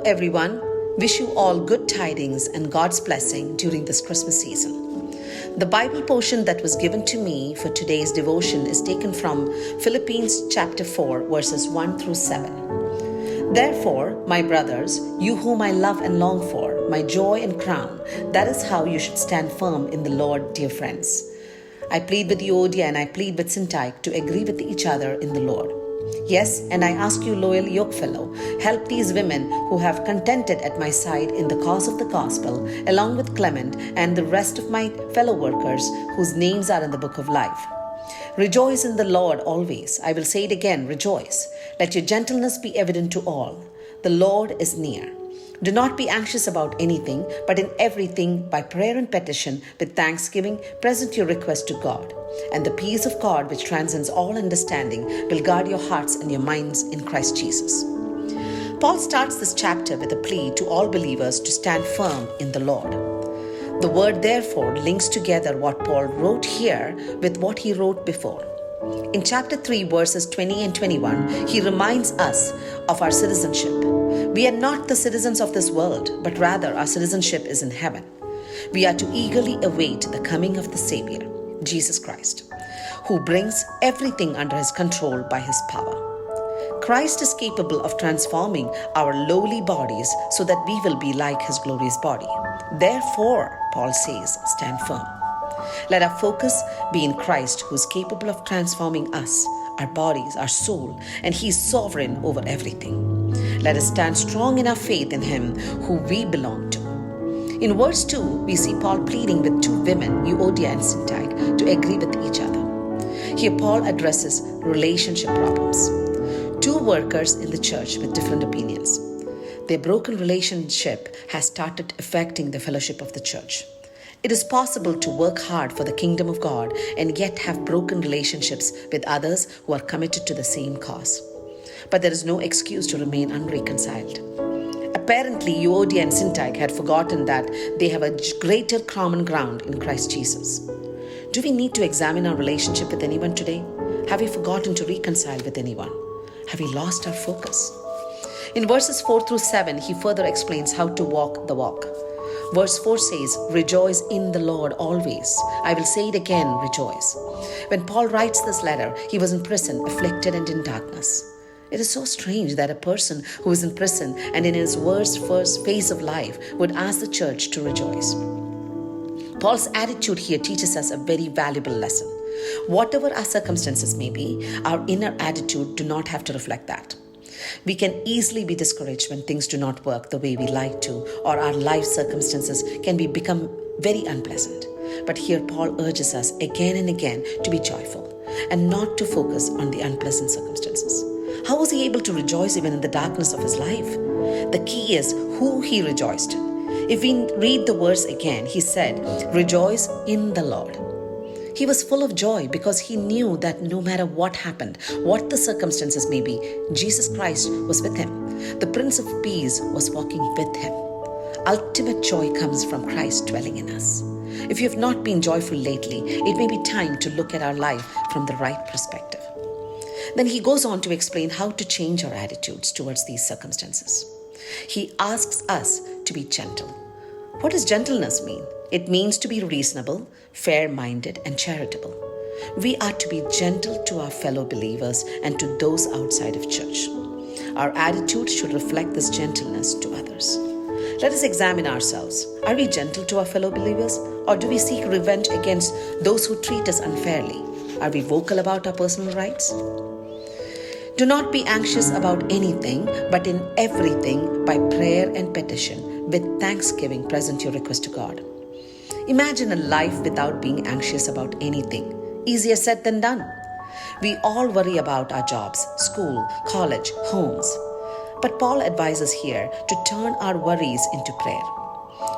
everyone. Wish you all good tidings and God's blessing during this Christmas season. The Bible portion that was given to me for today's devotion is taken from Philippians chapter 4, verses 1 through 7. Therefore, my brothers, you whom I love and long for, my joy and crown, that is how you should stand firm in the Lord, dear friends. I plead with Euodia and I plead with Syntyche to agree with each other in the Lord. Yes, and I ask you, loyal yokefellow, help these women who have contented at my side in the cause of the gospel, along with Clement and the rest of my fellow workers whose names are in the book of life. Rejoice in the Lord always. I will say it again, rejoice. Let your gentleness be evident to all. The Lord is near. Do not be anxious about anything, but in everything, by prayer and petition, with thanksgiving, present your request to God. And the peace of God, which transcends all understanding, will guard your hearts and your minds in Christ Jesus. Paul starts this chapter with a plea to all believers to stand firm in the Lord. The word therefore links together what Paul wrote here with what he wrote before. In chapter 3, verses 20 and 21, he reminds us of our citizenship. We are not the citizens of this world, but rather our citizenship is in heaven. We are to eagerly await the coming of the Savior, Jesus Christ, who brings everything under his control by his power. Christ is capable of transforming our lowly bodies so that we will be like his glorious body. Therefore, Paul says, stand firm. Let our focus be in Christ, who is capable of transforming us, our bodies, our soul, and he is sovereign over everything. Let us stand strong in our faith in him who we belong to. In verse 2, we see Paul pleading with two women, Euodia and Syntyche, to agree with each other. Here Paul addresses relationship problems. Two workers in the church with different opinions. Their broken relationship has started affecting the fellowship of the church. It is possible to work hard for the kingdom of God and yet have broken relationships with others who are committed to the same cause. But there is no excuse to remain unreconciled. Apparently, Euodia and Syntyche had forgotten that they have a greater common ground in Christ Jesus. Do we need to examine our relationship with anyone today? Have we forgotten to reconcile with anyone? Have we lost our focus? In verses 4 through 7, he further explains how to walk the walk. Verse 4 says, rejoice in the Lord always. I will say it again, rejoice. When Paul writes this letter, he was in prison, afflicted and in darkness. It is so strange that a person who is in prison and in his worst first phase of life would ask the church to rejoice. Paul's attitude here teaches us a very valuable lesson. Whatever our circumstances may be, our inner attitude do not have to reflect that. We can easily be discouraged when things do not work the way we like to, or our life circumstances can become very unpleasant. But here Paul urges us again and again to be joyful and not to focus on the unpleasant circumstances. How was he able to rejoice even in the darkness of his life? The key is who he rejoiced. If we read the verse again, he said, rejoice in the Lord. He was full of joy because he knew that no matter what happened, what the circumstances may be, Jesus Christ was with him. The Prince of Peace was walking with him. Ultimate joy comes from Christ dwelling in us. If you have not been joyful lately, it may be time to look at our life from the right perspective. Then he goes on to explain how to change our attitudes towards these circumstances. He asks us to be gentle. What does gentleness mean? It means to be reasonable, fair-minded, and charitable. We are to be gentle to our fellow believers and to those outside of church. Our attitude should reflect this gentleness to others. Let us examine ourselves. Are we gentle to our fellow believers, or do we seek revenge against those who treat us unfairly? Are we vocal about our personal rights? Do not be anxious about anything, but in everything, by prayer and petition, with thanksgiving, present your request to God. Imagine a life without being anxious about anything. Easier said than done. We all worry about our jobs, school, college, homes. But Paul advises here to turn our worries into prayer.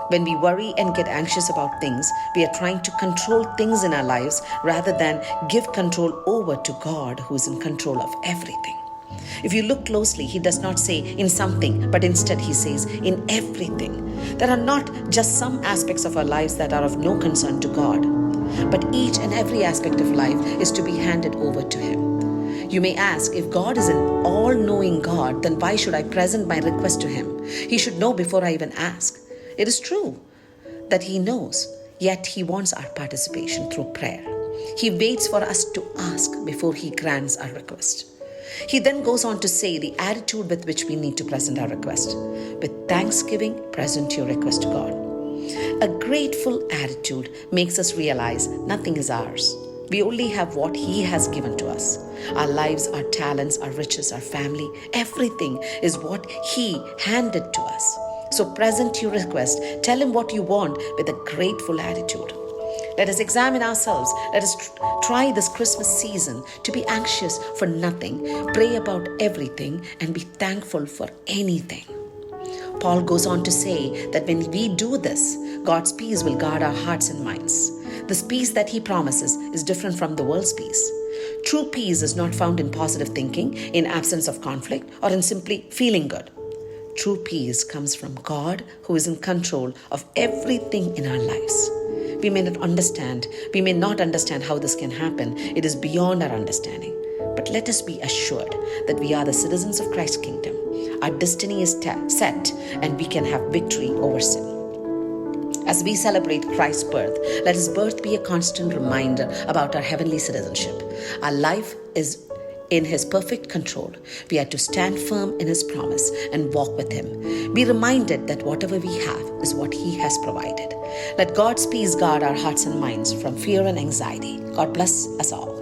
When we worry and get anxious about things, we are trying to control things in our lives rather than give control over to God, who is in control of everything. If you look closely, he does not say in something, but instead he says in everything. There are not just some aspects of our lives that are of no concern to God, but each and every aspect of life is to be handed over to him. You may ask, if God is an all-knowing God, then why should I present my request to Him? He should know before I even ask. It is true that He knows, yet He wants our participation through prayer. He waits for us to ask before He grants our request. He then goes on to say the attitude with which we need to present our request. With thanksgiving, present your request to God. A grateful attitude makes us realize nothing is ours. We only have what He has given to us. Our lives, our talents, our riches, our family, everything is what He handed to us. So present your request. Tell Him what you want with a grateful attitude. Let us examine ourselves. Let us try this Christmas season to be anxious for nothing, pray about everything, and be thankful for anything. Paul goes on to say that when we do this, God's peace will guard our hearts and minds. This peace that He promises is different from the world's peace. True peace is not found in positive thinking, in absence of conflict, or in simply feeling good. True peace comes from God, who is in control of everything in our lives. We may not understand how this can happen. It is beyond our understanding. But let us be assured that we are the citizens of Christ's kingdom. Our destiny is set, and we can have victory over sin. As we celebrate Christ's birth, let His birth be a constant reminder about our heavenly citizenship. Our life is in His perfect control. We are to stand firm in His promise and walk with Him. Be reminded that whatever we have is what He has provided. Let God's peace guard our hearts and minds from fear and anxiety. God bless us all.